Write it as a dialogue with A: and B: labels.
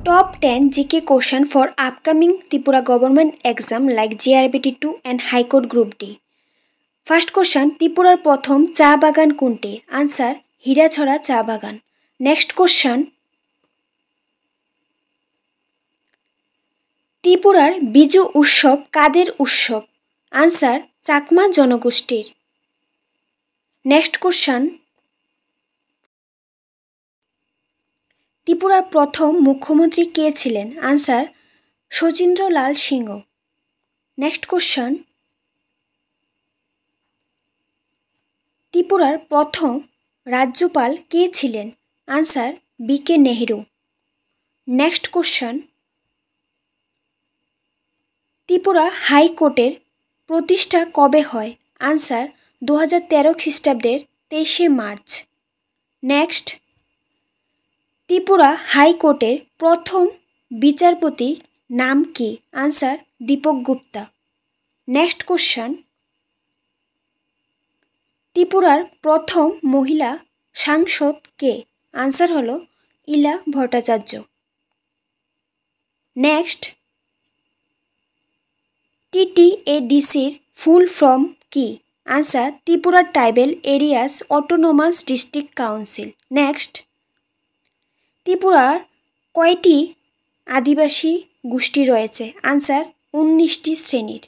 A: Top 10 GK question for upcoming Tripura government exam like JRBT 2 and High Court Group D. First question, Tripurar প্রথম চা বাগান কোনটি? Answer, Hirachhara চা বাগান. Next question, ত্রিপুরার বিজু উৎসব কাদের উৎসব? Answer, চাকমা জনগোষ্ঠীর. Next question, ত্রিপুরার প্রথম মুখ্যমন্ত্রী কে ছিলেন? Answer, শচীন্দ্রলাল সিংহ. Next question, ত্রিপুরার প্রথম রাজ্যপাল কে ছিলেন? Answer, BK Nehru. Next question, Tripura হাইকোর্টের প্রতিষ্ঠা কবে হয়? Answer, 2013 খ্রিস্টাব্দের 23শে মার্চ. নেক্সট, ত্রিপুরা হাইকোর্টের প্রথম বিচারপতি নাম কি? Answer, Deepak Gupta. Next question, ত্রিপুরার প্রথম মহিলা সাংসদ কে? আনসার হলো ইলা ভট্টাচার্য. নেক্সট, TTADCর ফুল ফর্ম কি? Answer, Tripura tribal areas autonomous district council. Next, ত্রিপুরার কয়টি আদিবাসী গোষ্ঠী রয়েছে? আনসার, 19টি শ্রেণীর.